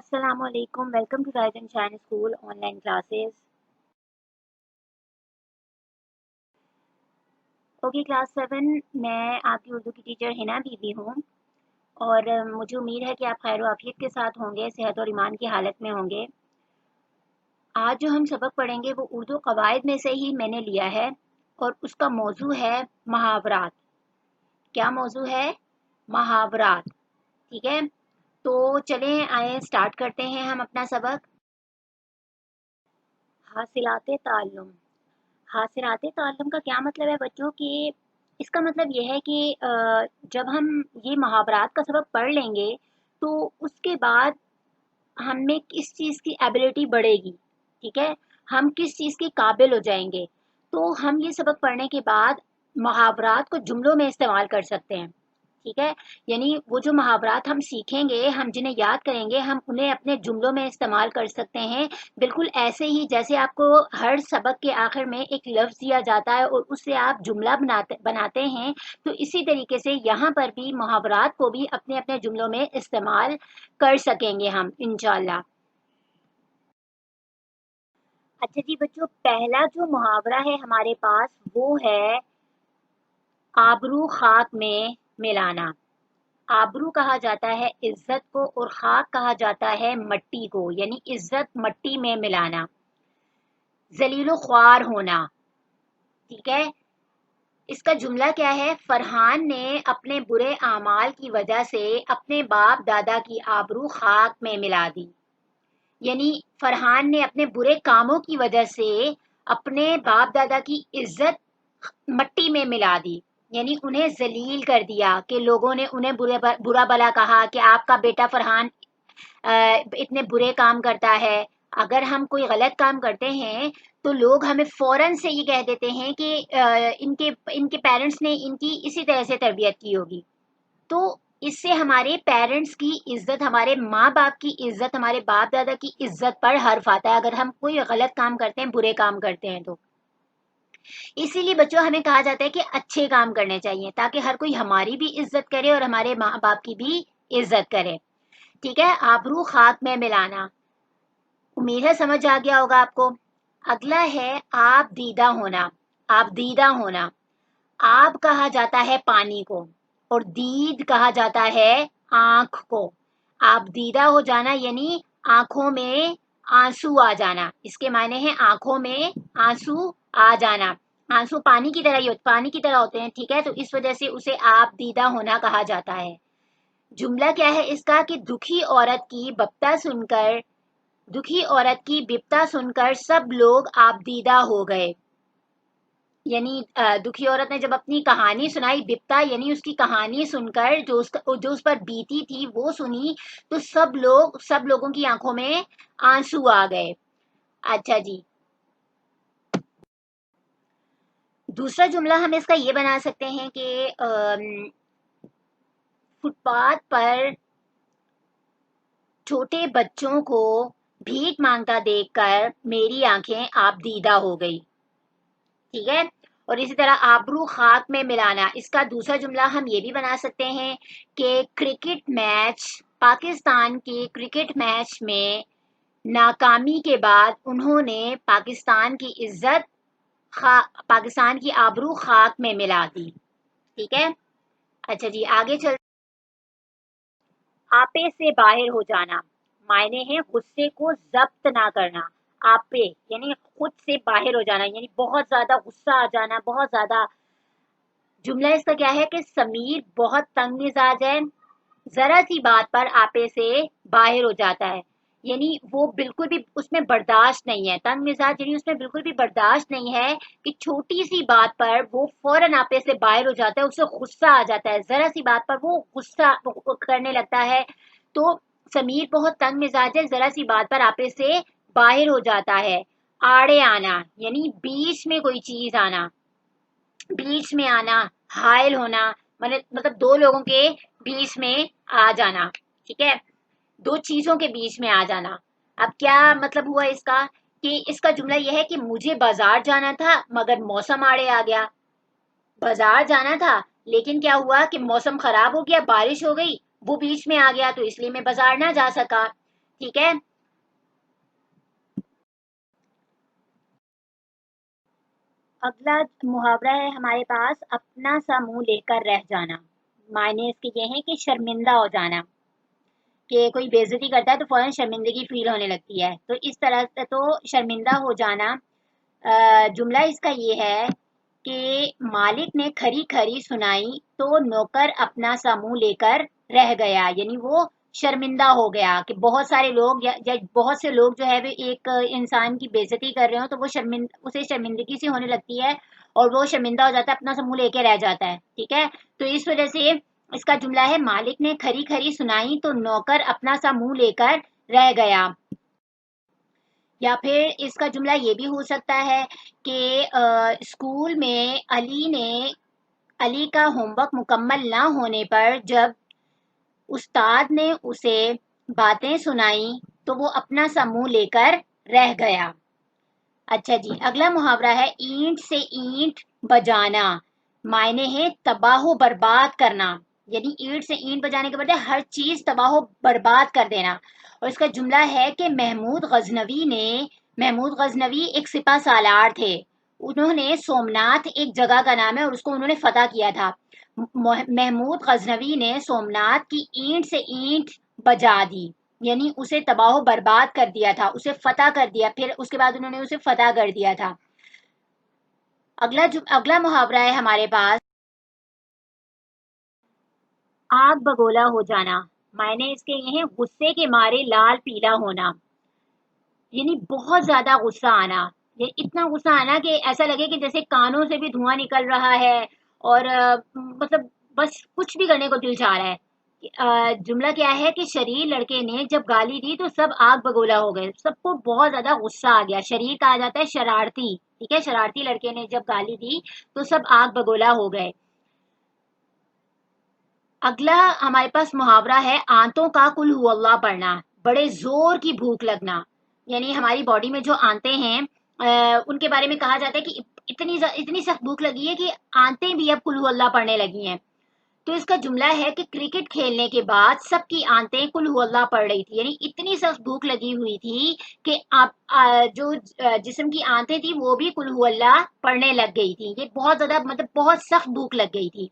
السلام علیکم، welcome to rise and shine school online classes. Okay class 7 میں آپ کی اردو کی ٹیچر حنا بی بی ہوں، اور مجھے امید ہے کہ آپ خیر و عافیت کے ساتھ ہوں گے، صحت اور ایمان کی حالت میں ہوں گے. آج جو ہم سبق پڑھیں گے وہ اردو قواعد میں سے ہی میں نے لیا ہے، اور اس کا موضوع ہے محاورات. کیا موضوع ہے؟ محاورات. ٹھیک ہے، تو چلیں آئیں اسٹارٹ کرتے ہیں ہم اپنا سبق. حاصلات تعلم. حاصلات تعلم کا کیا مطلب ہے بچوں کہ اس کا مطلب یہ ہے کہ جب ہم یہ محاورات کا سبق پڑھ لیں گے تو اس کے بعد ہم میں کس چیز کی ایبلٹی بڑھے گی. ٹھیک ہے، ہم کس چیز کے قابل ہو جائیں گے. تو ہم یہ سبق پڑھنے کے بعد محاورات کو جملوں میں استعمال کر سکتے ہیں. ٹھیک ہے، یعنی وہ جو محاورات ہم سیکھیں گے، ہم جنہیں یاد کریں گے، ہم انہیں اپنے جملوں میں استعمال کر سکتے ہیں. بالکل ایسے ہی جیسے آپ کو ہر سبق کے آخر میں ایک لفظ دیا جاتا ہے اور اس سے آپ جملہ بناتے ہیں، تو اسی طریقے سے یہاں پر بھی محاورات کو بھی اپنے اپنے جملوں میں استعمال کر سکیں گے ہم انشاءاللہ. اچھا جی بچوں، پہلا جو محاورہ ہے ہمارے پاس وہ ہے آبرو خاک میں ملانا. آبرو کہا جاتا ہے عزت کو، اور خاک کہا جاتا ہے مٹی کو، یعنی عزت مٹی میں ملانا. ذلیل و خوار ہونا. ٹھیک ہے، اس کا جملہ کیا ہے؟ فرحان نے اپنے برے اعمال کی وجہ سے اپنے باپ دادا کی آبرو خاک میں ملا دی. یعنی فرحان نے اپنے برے کاموں کی وجہ سے اپنے باپ دادا کی عزت مٹی میں ملا دی، یعنی انہیں ذلیل کر دیا کہ لوگوں نے انہیں برا بلا کہا کہ آپ کا بیٹا فرحان اتنے برے کام کرتا ہے. اگر ہم کوئی غلط کام کرتے ہیں تو لوگ ہمیں فوراً سے یہ کہہ دیتے ہیں کہ ان کے پیرنٹس نے ان کی اسی طرح سے تربیت کی ہوگی. تو اس سے ہمارے پیرنٹس کی عزت، ہمارے ماں باپ کی عزت، ہمارے باپ دادا کی عزت پر حرف آتا ہے اگر ہم کوئی غلط کام کرتے ہیں، برے کام کرتے ہیں. تو اسی لیے بچوں ہمیں کہا جاتا ہے کہ اچھے کام کرنے چاہیے تاکہ ہر کوئی ہماری بھی عزت کرے اور ہمارے ماں باپ کی بھی عزت کرے. ٹھیک ہے، آبرو خاک میں ملانا. امید ہے سمجھ آ گیا ہوگا آپ کو. اگلا ہے آپ دیدہ ہونا. آپ دیدہ ہونا. آب کہا جاتا ہے پانی کو، اور دید کہا جاتا ہے آنکھ کو. آپ دیدہ ہو جانا یعنی آنکھوں میں آنسو آ جانا. اس کے معنی ہے آنکھوں میں آنسو آ جانا. آنسو پانی کی طرح ہوتے ہیں. ٹھیک ہے، تو اس وجہ سے اسے آپ دیدہ ہونا کہا جاتا ہے. جملہ کیا ہے اس کا کہ دکھی عورت کی بپتا سن کر سب لوگ آپ دیدہ ہو گئے. یعنی دکھی عورت نے جب اپنی کہانی سنائی، بپتا یعنی اس کی کہانی سن کر جو اس پر بیتی تھی وہ سنی، تو سب لوگوں کی آنکھوں میں آنسو آ گئے. اچھا جی، دوسرا جملہ ہم اس کا یہ بنا سکتے ہیں کہ فٹ پاتھ پر چھوٹے بچوں کو بھیک مانگتا دیکھ کر میری آنکھیں آپ دیدہ ہو گئی. ٹھیک ہے، اور اسی طرح آبرو خاک میں ملانا، اس کا دوسرا جملہ ہم یہ بھی بنا سکتے ہیں کہ پاکستان کے کرکٹ میچ میں ناکامی کے بعد انہوں نے پاکستان کی آبرو خاک میں ملا دی. ٹھیک ہے، اچھا جی آگے چل. آپے سے باہر ہو جانا. معنی ہے غصے کو ضبط نہ کرنا. آپے یعنی خود سے باہر ہو جانا، یعنی بہت زیادہ غصہ آ جانا، بہت زیادہ. جملہ اس کا کیا ہے کہ سمیر بہت تنگ مزاج ہے، ذرا سی بات پر آپے سے باہر ہو جاتا ہے. یعنی وہ بالکل بھی اس میں برداشت نہیں ہے. تنگ مزاج یعنی اس میں بالکل بھی برداشت نہیں ہے کہ چھوٹی سی بات پر وہ فوراً آپے سے باہر ہو جاتا ہے، اسے غصہ آ جاتا ہے، ذرا سی بات پر وہ غصہ کرنے لگتا ہے. تو سمیر بہت تنگ مزاج ہے، ذرا سی بات پر آپے سے باہر ہو جاتا ہے. آڑے آنا یعنی بیچ میں کوئی چیز آنا، بیچ میں آنا، حائل ہونا، مطلب دو لوگوں کے بیچ میں آ جانا. ٹھیک ہے، دو چیزوں کے بیچ میں آ جانا. اب کیا مطلب ہوا اس کا کہ اس کا جملہ یہ ہے کہ مجھے بازار جانا تھا مگر موسم آڑے آ گیا. بازار جانا تھا لیکن کیا ہوا کہ موسم خراب ہو گیا، بارش ہو گئی، وہ بیچ میں آ گیا، تو اس لیے میں بازار نہ جا سکا. ٹھیک ہے. اگلا محاورہ ہے ہمارے پاس اپنا سا منہ لے کر رہ جانا. معنی اس کے یہ ہیں کہ شرمندہ ہو جانا، کہ کوئی بے عزتی کرتا ہے تو فوراً شرمندگی فیل ہونے لگتی ہے، تو اس طرح سے تو شرمندہ ہو جانا. جملہ اس کا یہ ہے کہ مالک نے کھری کھری سنائی تو نوکر اپنا سا منہ لے کر رہ گیا، یعنی وہ شرمندہ ہو گیا کہ بہت سارے لوگ یا بہت سے لوگ جو ہے وہ ایک انسان کی بے عزتی کر رہے ہوں تو وہ اسے شرمندگی سی ہونے لگتی ہے اور وہ شرمندہ ہو جاتا ہے، اپنا سا منہ لے کے رہ جاتا ہے. ٹھیک ہے، تو اس وجہ سے اس کا جملہ ہے مالک نے کھری کھری سنائی تو نوکر اپنا سا منہ لے کر رہ گیا. یا پھر اس کا جملہ یہ بھی ہو سکتا ہے کہ اسکول میں علی کا ہوم ورک مکمل نہ ہونے پر جب استاد نے اسے باتیں سنائی تو وہ اپنا سا منہ لے کر رہ گیا. اچھا جی، اگلا محاورہ ہے اینٹ سے اینٹ بجانا. معنی ہے تباہ و برباد کرنا، یعنی اینٹ سے اینٹ بجانے کے بدلے ہر چیز تباہ و برباد کر دینا. اور اس کا جملہ ہے کہ محمود غزنوی ایک سپہ سالار تھے. انہوں نے سومناتھ ایک جگہ کا نام ہے اور اس کو انہوں نے فتح کیا تھا. محمود غزنوی نے سومناتھ کی اینٹ سے اینٹ بجا دی، یعنی اسے تباہ و برباد کر دیا تھا، اسے فتح کر دیا، پھر اس کے بعد انہوں نے اسے فتح کر دیا تھا. اگلا محاورہ ہے ہمارے پاس آگ بگولا ہو جانا. معنی اس کے یہ ہیں غصے کے مارے لال پیلا ہونا، یعنی بہت زیادہ غصہ آنا، اتنا غصہ آنا کہ ایسا لگے کہ جیسے کانوں سے بھی دھواں نکل رہا ہے اور مطلب بس کچھ بھی کرنے کو دل چاہ رہا ہے. جملہ کیا ہے کہ شریر لڑکے نے جب گالی دی تو سب آگ بگولا ہو گئے، سب کو بہت زیادہ غصہ آ گیا. شریر کہا جاتا ہے شرارتی. ٹھیک ہے، شرارتی لڑکے نے جب گالی دی تو سب آگ بگولا ہو گئے. اگلا ہمارے پاس محاورہ ہے آنتوں کا کل ہو اللہ پڑھنا. بڑے زور کی بھوک لگنا، یعنی ہماری باڈی میں جو آنتیں ہیں ان کے بارے میں کہا جاتا ہے کہ اتنی سخت بھوک لگی ہے کہ آنتیں بھی اب کل ہو اللہ پڑھنے لگی ہیں. تو اس کا جملہ ہے کہ کرکٹ کھیلنے کے بعد سب کی آنتیں کل ہو اللہ پڑھ رہی تھی، یعنی اتنی سخت بھوک لگی ہوئی تھی کہ جو جسم کی آنتیں تھی وہ بھی کل ہو اللہ پڑھنے لگ گئی تھی. یہ بہت زیادہ مطلب بہت سخت بھوک لگ گئی تھی.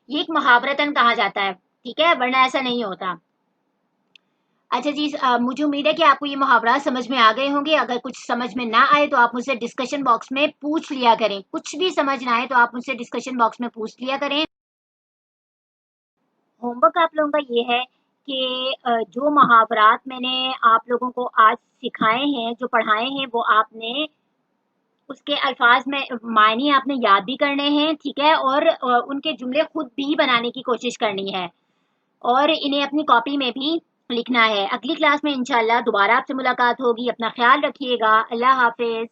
یہ ایک محاورتاً کہا جاتا ہے. ٹھیک ہے، ورنہ ایسا نہیں ہوتا. اچھا جی، مجھے امید ہے کہ آپ کو یہ محاورات سمجھ میں آ گئے ہوں گے. اگر کچھ سمجھ میں نہ آئے تو آپ مجھ سے ڈسکشن باکس میں پوچھ لیا کریں. کچھ بھی سمجھ نہ آئے تو آپ مجھ سے ڈسکشن باکس میں پوچھ لیا کریں. ہوم ورک آپ لوگوں کا یہ ہے کہ جو محاورات میں نے آپ لوگوں کو آج سکھائے ہیں، جو پڑھائے ہیں، وہ آپ نے اس کے الفاظ میں معنی آپ نے یاد بھی کرنے ہیں. ٹھیک ہے، اور ان کے جملے خود بھی بنانے کی کوشش کرنی ہے اور انہیں اپنی کاپی میں بھی لکھنا ہے. اگلی کلاس میں انشاءاللہ دوبارہ آپ سے ملاقات ہوگی. اپنا خیال رکھیے گا. اللہ حافظ.